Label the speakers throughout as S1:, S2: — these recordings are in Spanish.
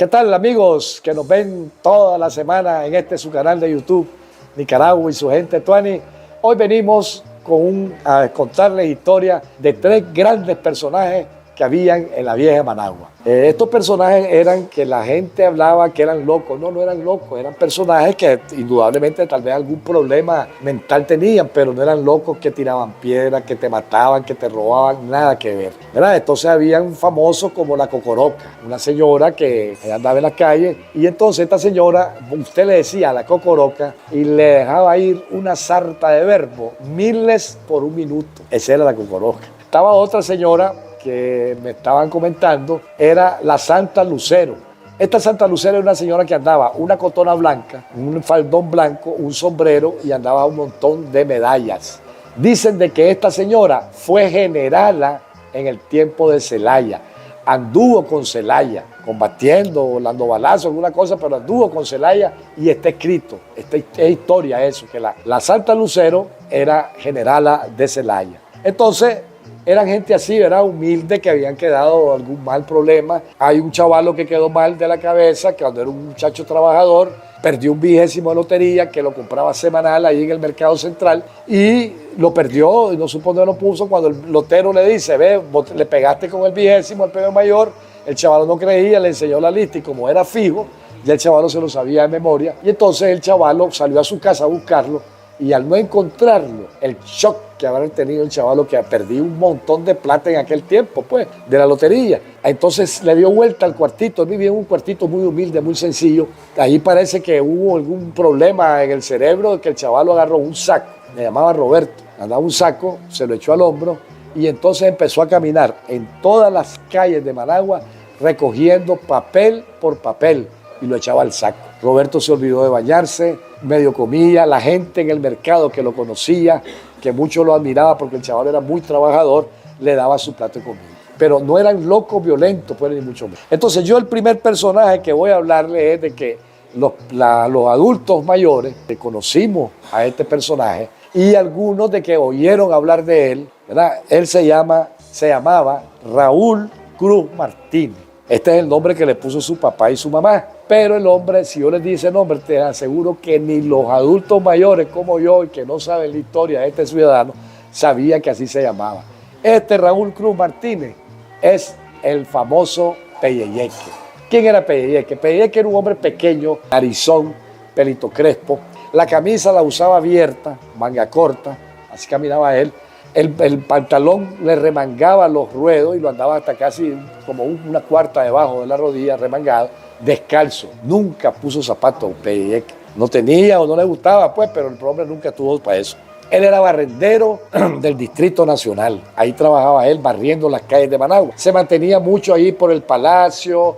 S1: ¿Qué tal, amigos que nos ven toda la semana en su canal de YouTube, Nicaragua y su gente Tuani? Hoy venimos a contarles historia de tres grandes personajes que habían en la vieja Managua. Estos personajes eran que la gente hablaba que eran locos. No eran locos, eran personajes que indudablemente tal vez algún problema mental tenían, pero no eran locos que tiraban piedras, que te mataban, que te robaban, nada que ver, ¿verdad? Entonces habían famosos como la Cocoroca, una señora que andaba en la calle, y entonces esta señora, usted le decía a la Cocoroca y le dejaba ir una sarta de verbo, miles por un minuto. Esa era la Cocoroca. Estaba otra señora que me estaban comentando, era la Santa Lucero. Esta Santa Lucero era una señora que andaba una cotona blanca, un faldón blanco, un sombrero y andaba un montón de medallas. Dicen de que esta señora fue generala en el tiempo de Zelaya. Anduvo con Zelaya, combatiendo, dando balazos, alguna cosa, pero anduvo con Zelaya y está escrito, es historia eso, que la Santa Lucero era generala de Zelaya. Entonces, eran gente así, ¿verdad? Humilde, que habían quedado algún mal problema. Hay un chavalo que quedó mal de la cabeza, que cuando era un muchacho trabajador, perdió un 20 de lotería, que lo compraba semanal ahí en el mercado central, y lo perdió, y no supo dónde lo puso. Cuando el lotero le dice, ve, vos le pegaste con el 20 al premio mayor, el chavalo no creía, le enseñó la lista, y como era fijo, ya el chavalo se lo sabía de memoria, y entonces el chavalo salió a su casa a buscarlo, y al no encontrarlo, el shock que habrán tenido el chavalo, que perdió un montón de plata en aquel tiempo, pues, de la lotería. Entonces le dio vuelta al cuartito. Él vivía en un cuartito muy humilde, muy sencillo. Ahí parece que hubo algún problema en el cerebro, que el chavalo agarró un saco, le llamaba Roberto, andaba un saco, se lo echó al hombro y entonces empezó a caminar en todas las calles de Managua recogiendo papel por papel y lo echaba al saco. Roberto se olvidó de bañarse, medio comía, la gente en el mercado que lo conocía, que mucho lo admiraba porque el chaval era muy trabajador, le daba su plato de comida. Pero no eran locos violentos, pues, ni mucho menos. Entonces yo el primer personaje que voy a hablarle es de que los adultos mayores que conocimos a este personaje y algunos de que oyeron hablar de él, ¿verdad? Él se llamaba Raúl Cruz Martínez. Este es el nombre que le puso su papá y su mamá. Pero el hombre, si yo les dice el nombre, te aseguro que ni los adultos mayores como yo y que no saben la historia de este ciudadano, sabía que así se llamaba. Este Raúl Cruz Martínez es el famoso Peyeyeque. ¿Quién era Peyeyeque? Peyeyeque era un hombre pequeño, narizón, pelito crespo. La camisa la usaba abierta, manga corta, así caminaba él. El pantalón le remangaba los ruedos y lo andaba hasta casi como una cuarta debajo de la rodilla, remangado, descalzo. Nunca puso zapatos, Peyeyeque. No tenía o no le gustaba, pues, pero el hombre nunca tuvo para eso. Él era barrendero del Distrito Nacional. Ahí trabajaba él barriendo las calles de Managua. Se mantenía mucho ahí por el Palacio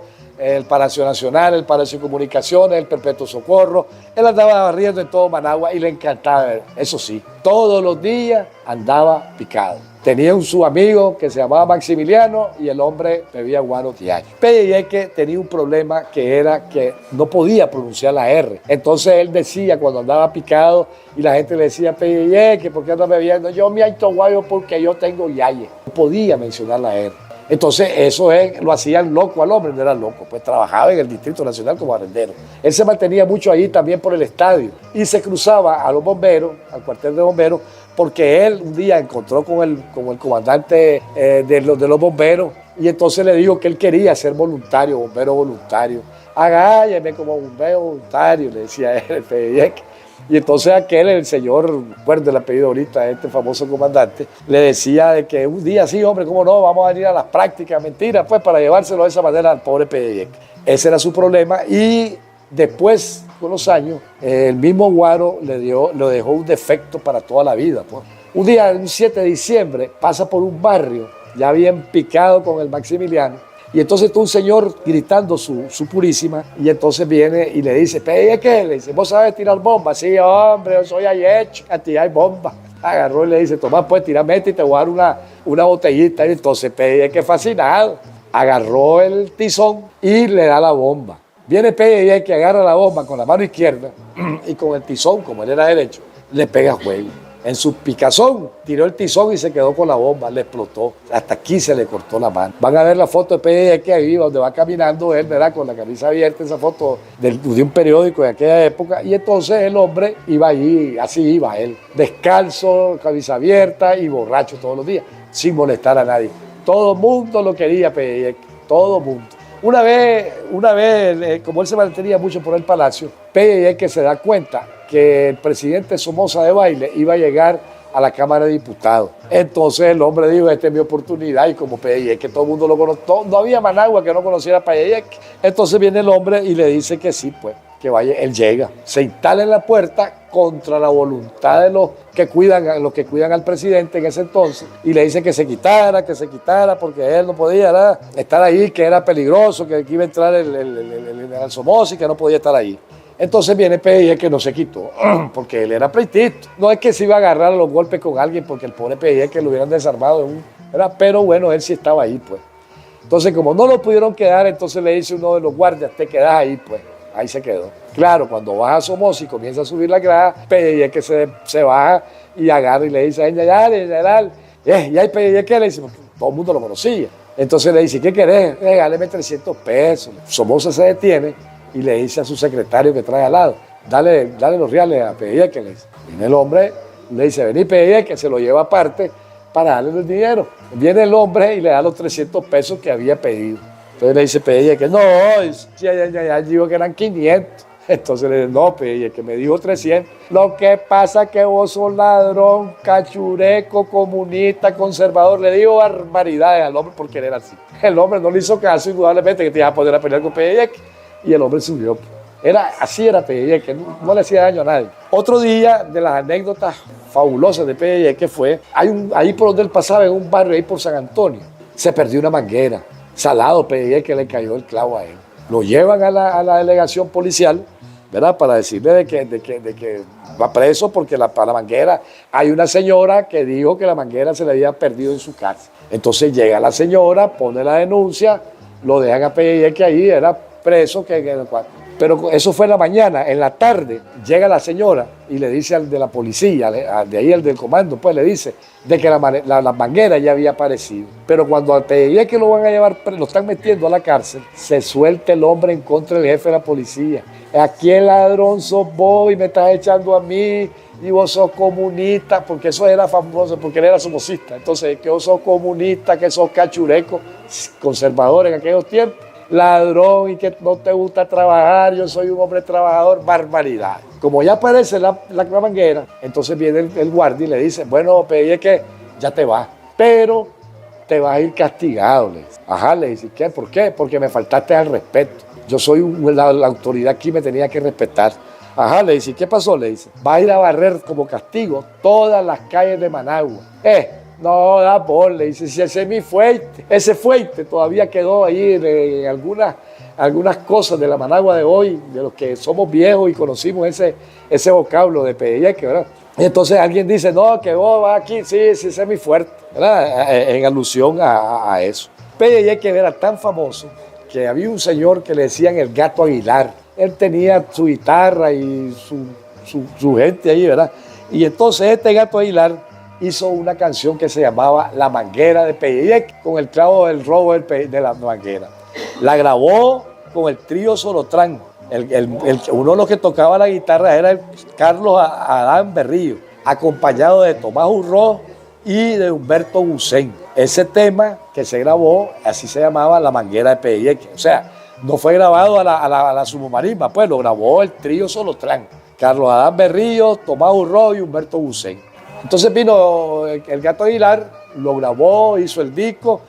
S1: Nacional, el Palacio de Comunicaciones, el Perpetuo Socorro. Él andaba barriendo en todo Managua y le encantaba. Eso sí, todos los días andaba picado. Tenía su amigo que se llamaba Maximiliano y el hombre bebía guaro diario. Peyeyeque tenía un problema que era que no podía pronunciar la R. Entonces él decía cuando andaba picado y la gente le decía, Peyeyeque, ¿por qué andas bebiendo? Yo me aito guayo porque yo tengo yaye. No podía mencionar la R. Entonces eso lo hacían loco al hombre, no era loco, pues trabajaba en el Distrito Nacional como barrendero. Él se mantenía mucho ahí también por el estadio y se cruzaba a los bomberos, al cuartel de bomberos, porque él un día encontró con el comandante de los bomberos y entonces le dijo que él quería ser voluntario, bombero voluntario. Agálleme como bombero voluntario, le decía él, el Peyeyeque. Y entonces el señor, recuerdo el apellido ahorita, este famoso comandante, le decía de que un día, sí, hombre, cómo no, vamos a ir a las prácticas, mentira, pues, para llevárselo de esa manera al pobre Peyeyeque. Ese era su problema y después, con los años, el mismo guaro lo dejó un defecto para toda la vida, pues. Un día, un 7 de diciembre, pasa por un barrio, ya bien picado con el Maximiliano, y entonces está un señor gritando su purísima, y entonces viene y le dice, Peyeyeque, le dice, ¿vos sabés tirar bombas? Sí, hombre, yo soy ahí hecho a tirar bombas. Agarró y le dice, toma, pues, tirame y te voy a dar una botellita. Y entonces Peyeyeque fascinado, agarró el tizón y le da la bomba. Viene Peyeyeque, agarra la bomba con la mano izquierda y con el tizón, como él era derecho, le pega juego. En su picazón, tiró el tizón y se quedó con la bomba, le explotó. Hasta aquí se le cortó la mano. Van a ver la foto de PDK ahí, donde va caminando él, ¿verdad? Con la camisa abierta, esa foto de un periódico de aquella época. Y entonces el hombre iba allí, así iba él, descalzo, camisa abierta y borracho todos los días, sin molestar a nadie. Todo el mundo lo quería PDK, todo el mundo. Una vez, como él se mantenía mucho por el palacio, PDK se da cuenta que el presidente Somoza Debayle iba a llegar a la Cámara de Diputados. Entonces el hombre dijo, esta es mi oportunidad, y como PDK, que todo el mundo lo conoce, no había Managua que no conociera a PDK. Entonces viene el hombre y le dice que sí, pues, que vaya. Él llega, se instala en la puerta contra la voluntad de los que cuidan al presidente en ese entonces, y le dice que se quitara, porque él no podía estar ahí, que era peligroso, que iba a entrar el Somoza y que no podía estar ahí. Entonces viene PDK que no se quitó, porque él era pleitito. No es que se iba a agarrar a los golpes con alguien, porque el pobre PDK que lo hubieran desarmado, pero bueno, él sí estaba ahí, pues. Entonces, como no lo pudieron quedar, entonces le dice uno de los guardias, te quedas ahí, pues. Ahí se quedó. Claro, cuando baja Somoza y comienza a subir la grada, PDK se baja y agarra y le dice, general, y hay PDK, le dice, todo el mundo lo conocía. Entonces le dice, ¿qué querés? Regáleme 300 pesos. Somoza se detiene y le dice a su secretario que trae al lado, dale los reales a PDK, le dice. Viene el hombre, le dice, vení PDK, que se lo lleva aparte para darle el dinero. Viene el hombre y le da los 300 pesos que había pedido. Entonces le dice PDK, no, ya digo que eran 500. Entonces le dice, no, PDK, me dijo 300. Lo que pasa es que vos sos ladrón, cachureco, comunista, conservador. Le digo barbaridades al hombre por querer así. El hombre no le hizo caso, indudablemente, que te iba a poder pelear con PDK. Y el hombre subió. Así era PDK, que no le hacía daño a nadie. Otro día de las anécdotas fabulosas de PDK fue, ahí por donde él pasaba, en un barrio ahí por San Antonio, se perdió una manguera. Salado PDK, que le cayó el clavo a él. Lo llevan a la delegación policial, ¿verdad? Para decirle de que va preso porque para la manguera hay una señora que dijo que la manguera se le había perdido en su casa. Entonces llega la señora, pone la denuncia, lo dejan a PDK ahí, era preso. Pero eso fue en la mañana. En la tarde llega la señora y le dice al de la policía, de ahí el del comando, pues le dice de que la manguera ya había aparecido. Pero cuando al PDK que lo van a llevar, lo están metiendo a la cárcel, se suelta el hombre en contra del jefe de la policía. Aquí el ladrón sos vos y me estás echando a mí, y vos sos comunista, porque eso era famoso, porque él era somocista. Entonces, que vos sos comunista, que sos cachureco, conservador en aquellos tiempos, ladrón y que no te gusta trabajar, yo soy un hombre trabajador, barbaridad. Como ya aparece la manguera, entonces viene el guardia y le dice, bueno, PDK, ya te vas, pero te vas a ir castigado, le dice. Ajá, le dice, ¿qué? ¿Por qué? Porque me faltaste al respeto. Yo soy la autoridad aquí, me tenía que respetar. Ajá, le dice, ¿qué pasó? Le dice, va a ir a barrer como castigo todas las calles de Managua. No, da por, le dice, si ese es mi fuerte. Ese fuerte todavía quedó ahí en algunas cosas de la Managua de hoy, de los que somos viejos y conocimos ese vocablo de PDK, ¿verdad? Y entonces alguien dice, no, que vos vas aquí, sí, ese es mi fuerte, ¿verdad? En alusión a eso. PDK era tan famoso que había un señor que le decían el Gato Aguilar. Él tenía su guitarra y su gente ahí, ¿verdad? Y entonces este Gato Aguilar hizo una canción que se llamaba La Manguera de PDK, con el clavo del robo de la manguera. La grabó con el trío Solotrán. Uno de los que tocaba la guitarra era el Carlos Adán Berrío, acompañado de Tomás Urroz y de Humberto Bucén. Ese tema que se grabó, así se llamaba La Manguera de PDK. O sea, no fue grabado a la submarisma, pues lo grabó el trío Solotrán. Carlos Adán Berrío, Tomás Urroz y Humberto Bucén. Entonces vino el Gato Aguilar, lo grabó, hizo el disco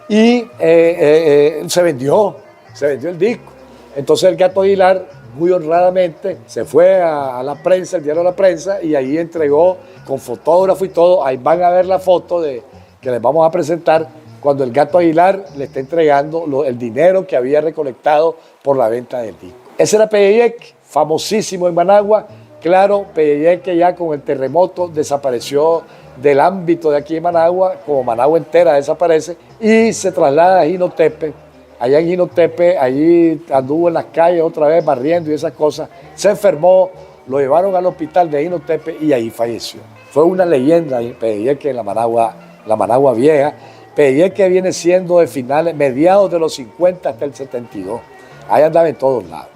S1: y se vendió el disco. Entonces el Gato Aguilar, muy honradamente, se fue a la prensa, el diario La Prensa, y ahí entregó con fotógrafo y todo. Ahí van a ver la foto que les vamos a presentar cuando el Gato Aguilar le está entregando el dinero que había recolectado por la venta del disco. Ese era PDK, famosísimo en Managua. Claro, PDK ya con el terremoto desapareció del ámbito de aquí en Managua, como Managua entera desaparece, y se traslada a Jinotepe. Allá en Jinotepe, allí anduvo en las calles otra vez barriendo y esas cosas. Se enfermó, lo llevaron al hospital de Jinotepe y ahí falleció. fue una leyenda en Pedeyeque, en la Managua Vieja. Pedeyeque viene siendo de finales, mediados de los 50 hasta el 72. Ahí andaba en todos lados.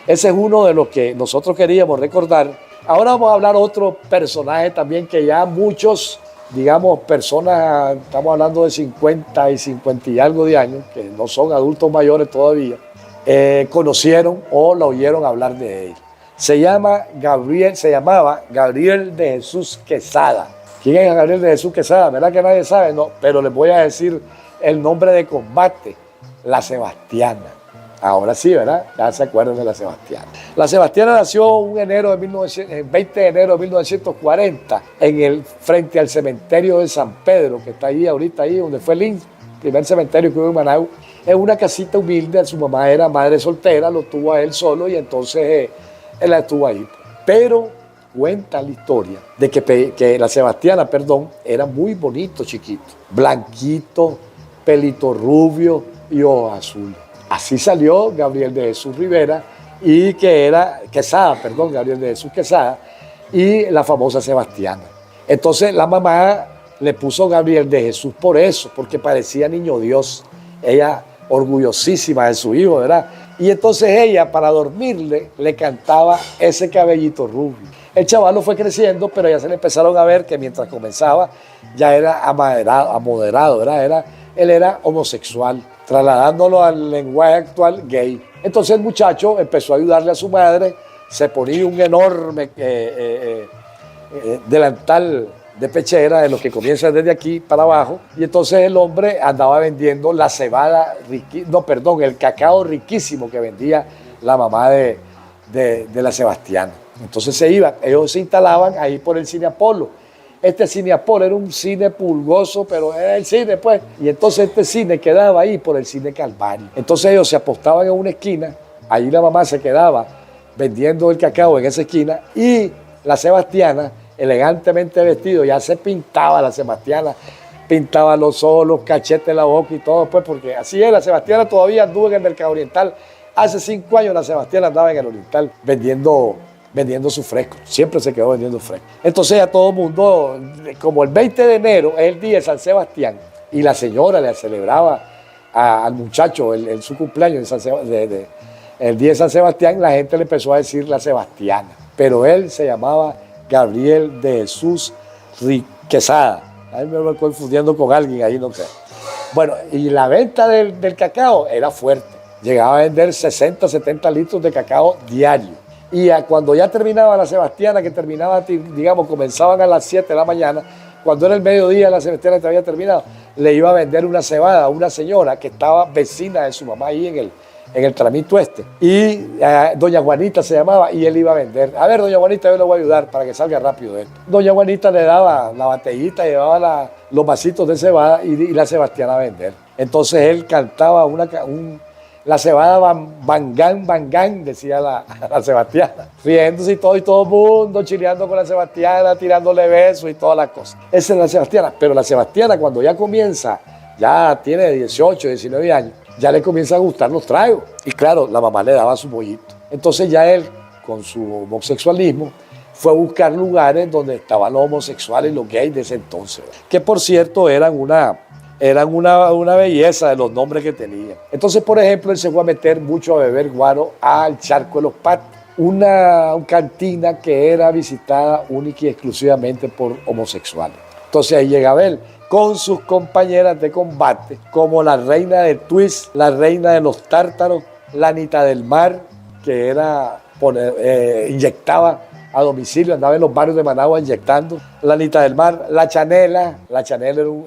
S1: Ese es uno de los que nosotros queríamos recordar. Ahora vamos a hablar de otro personaje también que ya muchos, digamos, personas, estamos hablando de 50 y 50 y algo de años, que no son adultos mayores todavía, conocieron o la oyeron hablar de él. Se llamaba Gabriel de Jesús Quesada. ¿Quién es Gabriel de Jesús Quesada? ¿Verdad que nadie sabe? No, pero les voy a decir el nombre de combate, La Sebastiana. Ahora sí, ¿verdad? Ya se acuerdan de La Sebastiana. La Sebastiana nació el 20 de enero de 1940 frente al cementerio de San Pedro, que está ahí ahorita, ahí donde fue el primer cementerio que hubo en Managua. Es una casita humilde, su mamá era madre soltera, lo tuvo a él solo y entonces él estuvo ahí. Pero cuenta la historia de que la Sebastiana, era muy bonito, chiquito, blanquito, pelito rubio y ojos azules. Así salió Gabriel de Jesús Rivera y Gabriel de Jesús Quesada y la famosa Sebastiana. Entonces la mamá le puso Gabriel de Jesús por eso, porque parecía niño Dios. Ella orgullosísima de su hijo, ¿verdad? Y entonces ella, para dormirle, le cantaba ese cabellito rubio. El chavalo fue creciendo, pero ya se le empezaron a ver que mientras comenzaba ya era amoderado, ¿verdad? Él era homosexual, trasladándolo al lenguaje actual, gay. Entonces el muchacho empezó a ayudarle a su madre, se ponía un enorme delantal de pechera, de los que comienzan desde aquí para abajo, y entonces el hombre andaba vendiendo la cebada, el cacao riquísimo que vendía la mamá de la Sebastiana. Entonces ellos se instalaban ahí por el Cine Apolo. Este Cine Apolo era un cine pulgoso, pero era el cine, pues. Y entonces este cine quedaba ahí por el Cine Calvario. Entonces ellos se apostaban en una esquina, ahí la mamá se quedaba vendiendo el cacao en esa esquina, y la Sebastiana, elegantemente vestido, ya se pintaba la Sebastiana, pintaba los ojos, los cachetes, la boca y todo, pues, porque así es. La Sebastiana todavía anduvo en el mercado oriental. Hace 5 años la Sebastiana andaba en el oriental vendiendo su fresco, siempre se quedó vendiendo fresco. Entonces a todo el mundo, como el 20 de enero es el día de San Sebastián, y la señora le celebraba al muchacho su cumpleaños, el día de San Sebastián, la gente le empezó a decir la Sebastiana, pero él se llamaba Gabriel de Jesús Quesada. A mí me voy confundiendo con alguien ahí, no sé. Bueno, y la venta del cacao era fuerte. Llegaba a vender 60, 70 litros de cacao diario. Y cuando ya terminaba la Sebastiana, que terminaba, digamos, comenzaban a las 7 de la mañana, cuando era el mediodía la Sebastiana que había terminado, le iba a vender una cebada a una señora que estaba vecina de su mamá ahí en el tramito este. Y doña Juanita se llamaba, y él iba a vender. A ver, doña Juanita, yo le voy a ayudar para que salga rápido esto. Doña Juanita le daba la botellita, llevaba los vasitos de cebada y la Sebastiana a vender. Entonces él cantaba la cebada Bangán, decía la Sebastiana, riéndose y todo el mundo chileando con la Sebastiana, tirándole besos y todas las cosas. Esa es la Sebastiana, pero la Sebastiana cuando ya comienza, ya tiene 18, 19 años, ya le comienza a gustar los tragos. Y claro, la mamá le daba su bollito. Entonces ya él, con su homosexualismo, fue a buscar lugares donde estaban los homosexuales y los gays de ese entonces, que por cierto eran una belleza de los nombres que tenían. Entonces, por ejemplo, él se fue a meter mucho a beber guaro al Charco de los Patos, una cantina que era visitada única y exclusivamente por homosexuales. Entonces ahí llegaba él con sus compañeras de combate, como la reina del twist, la reina de los tártaros, la Anita del Mar, que inyectaba a domicilio, andaba en los barrios de Managua inyectando. La Anita del Mar, la Chanela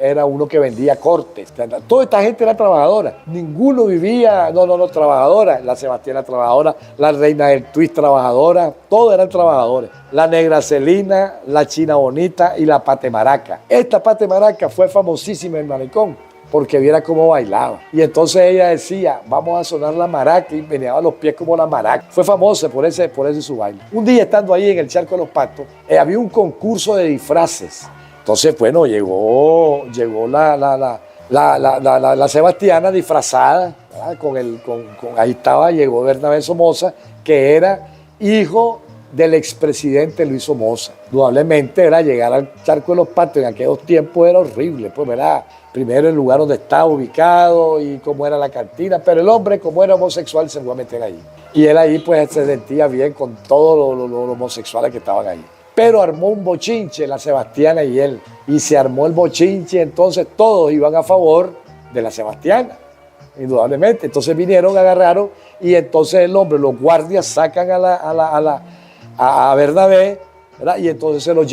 S1: era uno que vendía cortes. Toda esta gente era trabajadora, ninguno vivía, trabajadora. La Sebastiana trabajadora, la reina del twist trabajadora, todos eran trabajadores. La Negra Celina, la China Bonita y la Pate Maraca. Esta Pate Maraca fue famosísima en Malecón, porque viera cómo bailaba. Y entonces ella decía, vamos a sonar la maraca, y meneaba los pies como la maraca. Fue famosa por ese su baile. Un día, estando ahí en el Charco de los Patos, había un concurso de disfraces. Entonces, bueno, llegó la Sebastiana disfrazada, ¿verdad? Ahí estaba, llegó Bernabé Somoza, que era hijo del expresidente Luis Somoza. Indudablemente era llegar al Charco de los Patos en aquellos tiempos era horrible, pues ¿verdad? Primero el lugar donde estaba ubicado y cómo era la cantina, pero el hombre como era homosexual se fue a meter ahí. Y él ahí pues se sentía bien con todos los homosexuales que estaban ahí. Pero armó un bochinche la Sebastiana y él, y se armó el bochinche, entonces todos iban a favor de la Sebastiana, indudablemente. Entonces vinieron, agarraron, y entonces el hombre, los guardias sacan a Bernabé, ¿verdad? Y entonces se lo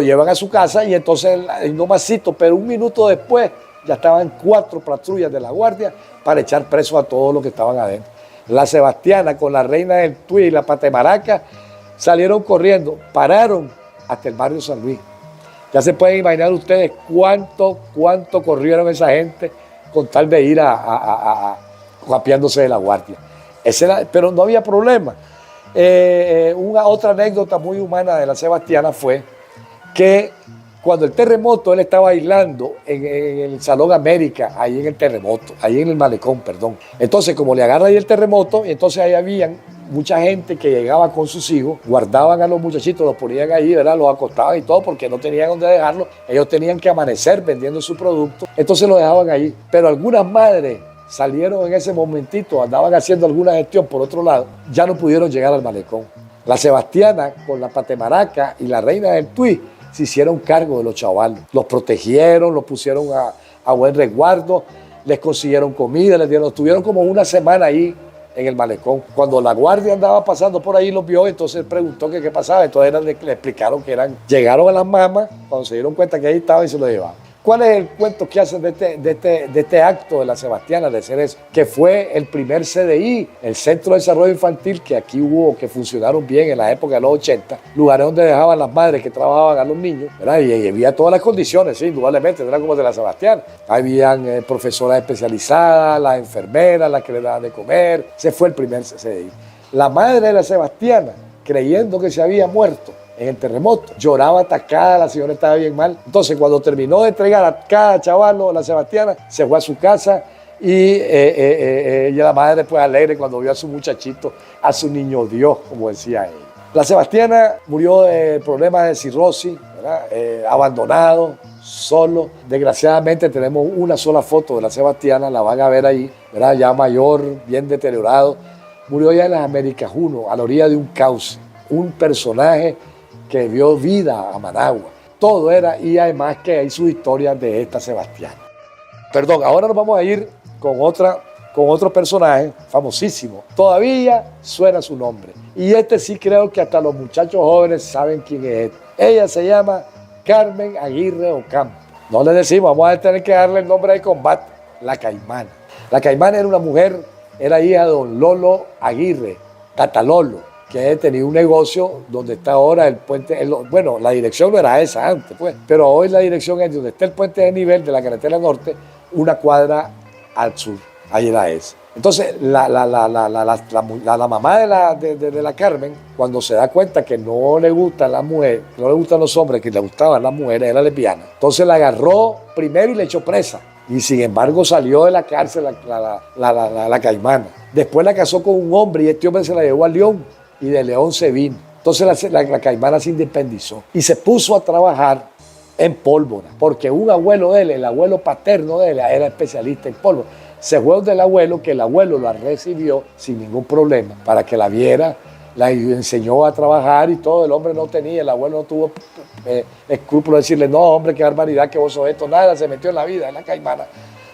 S1: llevan a su casa, y entonces no masito, pero un minuto después ya estaban 4 patrullas de la guardia para echar preso a todos los que estaban adentro. La Sebastiana con la Reina del Tuy y la Patemaraca salieron corriendo, pararon hasta el barrio San Luis. Ya se pueden imaginar ustedes cuánto corrieron esa gente con tal de ir capeándose de la guardia. Pero no había problema. Otra anécdota muy humana de la Sebastiana fue que cuando el terremoto, él estaba bailando en el Salón América, ahí en el terremoto, ahí en el malecón, perdón. Entonces, como le agarra ahí el terremoto, entonces ahí habían mucha gente que llegaba con sus hijos, guardaban a los muchachitos, los ponían ahí, ¿verdad? Los acostaban y todo, porque no tenían dónde dejarlos. Ellos tenían que amanecer vendiendo su producto, entonces los dejaban ahí. Pero algunas madres salieron en ese momentito, andaban haciendo alguna gestión por otro lado, ya no pudieron llegar al malecón. La Sebastiana, con la Patemaraca y la Reina del Tuy, se hicieron cargo de los chavalos. Los protegieron, los pusieron a buen resguardo, les consiguieron comida, estuvieron como una semana ahí en el malecón. Cuando la guardia andaba pasando por ahí, los vio, entonces preguntó que qué pasaba. Entonces le explicaron que llegaron a las mamas, cuando se dieron cuenta que ahí estaban y se lo llevaban. ¿Cuál es el cuento que hacen de este acto de la Sebastiana, de hacer eso? Que fue el primer CDI, el Centro de Desarrollo Infantil, que aquí hubo, que funcionaron bien en la época de los 80, lugares donde dejaban las madres que trabajaban a los niños, ¿verdad? Y había todas las condiciones, sí, indudablemente, no era como de la Sebastiana. Habían profesoras especializadas, las enfermeras, las que le daban de comer. Ese fue el primer CDI. La madre de la Sebastiana, creyendo que se había muerto en el terremoto, lloraba atacada, la señora estaba bien mal. Entonces, cuando terminó de entregar a cada chavalo, la Sebastiana se fue a su casa y la madre pues alegre cuando vio a su muchachito, a su niño Dios, como decía ella. La Sebastiana murió de problemas de cirrosis, ¿verdad? Abandonado, solo. Desgraciadamente tenemos una sola foto de la Sebastiana, la van a ver ahí, ¿verdad? Ya mayor, bien deteriorado. Murió ya en las Américas 1, a la orilla de un cauce. Un personaje que dio vida a Managua. Todo era, y además que hay sus historias de esta Sebastiana. Perdón, ahora nos vamos a ir con otro personaje famosísimo. Todavía suena su nombre. Y este sí creo que hasta los muchachos jóvenes saben quién es. Ella se llama Carmen Aguirre Ocampo. No le decimos, vamos a tener que darle el nombre de combate, la Caimana. La Caimana era una mujer, era hija de don Lolo Aguirre, Tatalolo, que tenía un negocio donde está ahora el puente. Bueno, la dirección no era esa antes, pues, pero hoy la dirección es donde está el puente de nivel de la carretera norte, una cuadra al sur. Ahí era esa. Entonces, la mamá de la Carmen, cuando se da cuenta que no le gustan las mujeres, no le gustan los hombres, que le gustaban las mujeres, era lesbiana. Entonces la agarró primero y le echó presa. Y sin embargo salió de la cárcel la Caimana. Después la casó con un hombre y este hombre se la llevó a León y de León se vino. Entonces la Caimana se independizó y se puso a trabajar en pólvora, porque un abuelo de él, el abuelo paterno de él, era especialista en pólvora. Se fue del abuelo, que el abuelo la recibió sin ningún problema para que la viera, la enseñó a trabajar y todo. El hombre no tenía, el abuelo no tuvo escrúpulo de decirle, no, hombre, qué barbaridad que vos sos esto, nada, se metió en la vida, en la Caimana.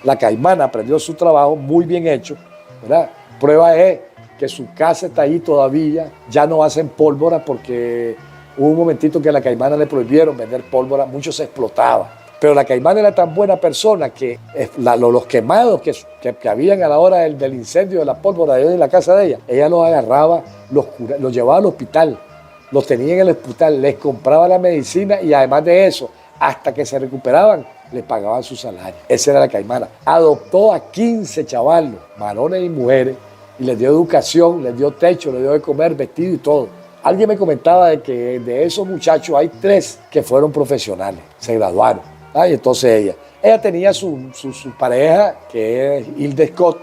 S1: La Caimana aprendió su trabajo muy bien hecho, ¿verdad? Prueba es que su casa está ahí todavía, ya no hacen pólvora porque hubo un momentito que a la Caimana le prohibieron vender pólvora, mucho se explotaba. Pero la Caimana era tan buena persona que los quemados que habían a la hora del incendio de la pólvora de la casa de ella los agarraba, los llevaba al hospital, los tenía en el hospital, les compraba la medicina y además de eso, hasta que se recuperaban, les pagaban su salario. Esa era la Caimana. Adoptó a 15 chavalos, varones y mujeres, y les dio educación, les dio techo, les dio de comer, vestido y todo. Alguien me comentaba de que de esos muchachos hay 3 que fueron profesionales, se graduaron. Y entonces ella tenía su pareja, que es Hilda Scott.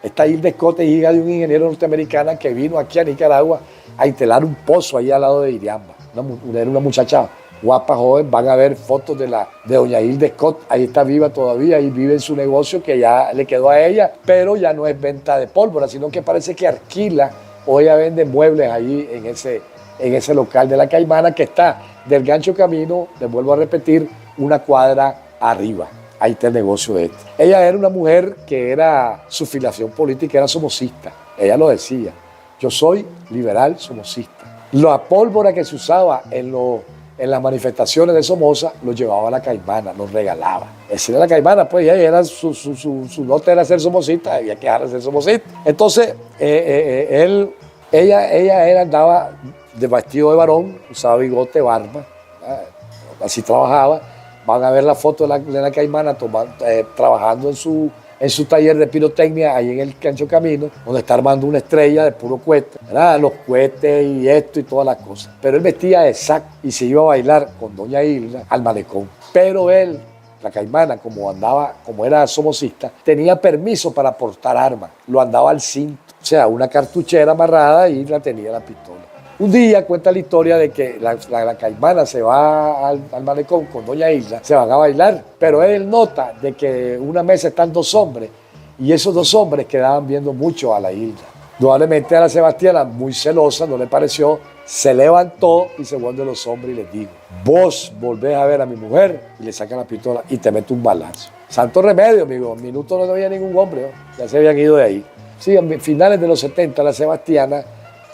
S1: Esta Hilda Scott es hija de un ingeniero norteamericana que vino aquí a Nicaragua a instalar un pozo ahí al lado de Iriamba. Era una muchacha guapa, joven. Van a ver fotos de doña Hilda Scott. Ahí está viva todavía y vive en su negocio que ya le quedó a ella, pero ya no es venta de pólvora, sino que parece que alquila o ella vende muebles ahí en ese local de La Caimana, que está del Gancho Camino, les vuelvo a repetir, una cuadra arriba. Ahí está el negocio de este. Ella era una mujer que su filiación política era somocista. Ella lo decía: yo soy liberal somocista. La pólvora que se usaba en las manifestaciones de Somoza lo llevaba a La Caimana, lo regalaba. Esa era La Caimana, pues, y ahí era su nota era ser somocista, había que dejar de ser somocista. Entonces, ella andaba de vestido de varón, usaba bigote, barba, así trabajaba. Van a ver la foto de la Caimana trabajando en su taller de pirotecnia ahí en el Gancho Camino, donde está armando una estrella de puro cohete, ¿verdad? Los cohetes y esto y todas las cosas. Pero él vestía de sac y se iba a bailar con doña Hilda al malecón. Pero él, la Caimana, como era somocista, tenía permiso para portar armas. Lo andaba al cinto, o sea, una cartuchera amarrada y la tenía la pistola. Un día cuenta la historia de que la Caimana se va al malecón con doña Hilda, se van a bailar, pero él nota de que una mesa están dos hombres y esos dos hombres quedaban viendo mucho a la Hilda. Probablemente a la Sebastiana, muy celosa, no le pareció, se levantó y se vuelve a los hombres y les dijo: vos volvés a ver a mi mujer, y le saca la pistola y te mete un balazo. Santo remedio, amigo, en minutos no había ningún hombre, ¿no? Ya se habían ido de ahí. Sí, a finales de los 70, la Sebastiana,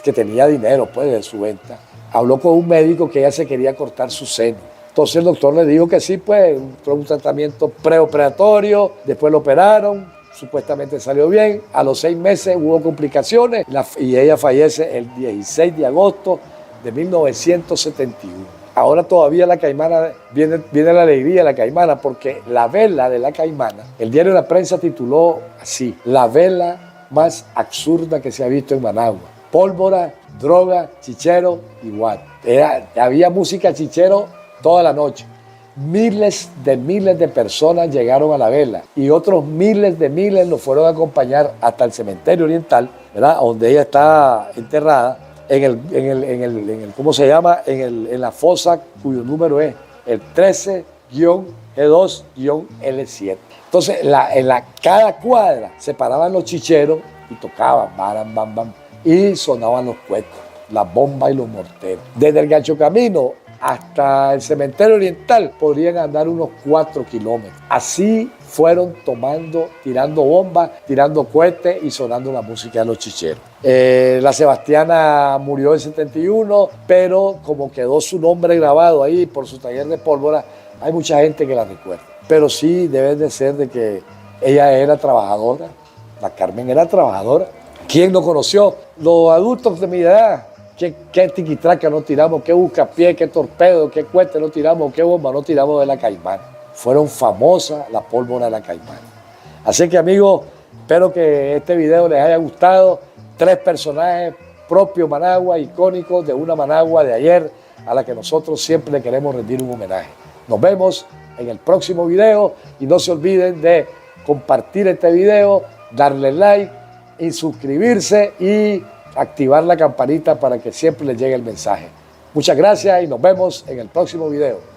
S1: que tenía dinero pues de su venta, habló con un médico que ella se quería cortar su seno. Entonces el doctor le dijo que sí, pues un tratamiento preoperatorio, después lo operaron, supuestamente salió bien. A los 6 meses hubo complicaciones y ella fallece el 16 de agosto de 1971. Ahora todavía la Caimana, viene la alegría de la Caimana, porque la vela de la Caimana, el diario de la Prensa tituló así: la vela más absurda que se ha visto en Managua. Pólvora, droga, chichero y guate. Había música chichero toda la noche. Miles de personas llegaron a la vela y otros miles nos fueron a acompañar hasta el cementerio oriental, ¿verdad? Donde ella está enterrada, ¿cómo se llama? En la fosa cuyo número es el 13-G2-L7. Entonces, cada cuadra se paraban los chicheros y tocaban, bam, bam, bam, y sonaban los cohetes, las bombas y los morteros. Desde el Gancho Camino hasta el cementerio oriental podrían andar unos 4 kilómetros. Así fueron tirando bombas, tirando cohetes y sonando la música de los chicheros. La Sebastiana murió en 71, pero como quedó su nombre grabado ahí por su taller de pólvora, hay mucha gente que la recuerda. Pero sí debe de ser de que ella era trabajadora, la Carmen era trabajadora. ¿Quién no conoció? Los adultos de mi edad, ¿qué tiquitraca no tiramos? ¿Qué buscapié, qué torpedo, qué cohete no tiramos? ¿Qué bomba no tiramos de la Caimana? Fueron famosas las pólvoras de la Caimana. Así que, amigos, espero que este video les haya gustado. 3 personajes propios Managua, icónicos de una Managua de ayer, a la que nosotros siempre le queremos rendir un homenaje. Nos vemos en el próximo video y no se olviden de compartir este video, darle like y suscribirse y activar la campanita para que siempre les llegue el mensaje. Muchas gracias y nos vemos en el próximo video.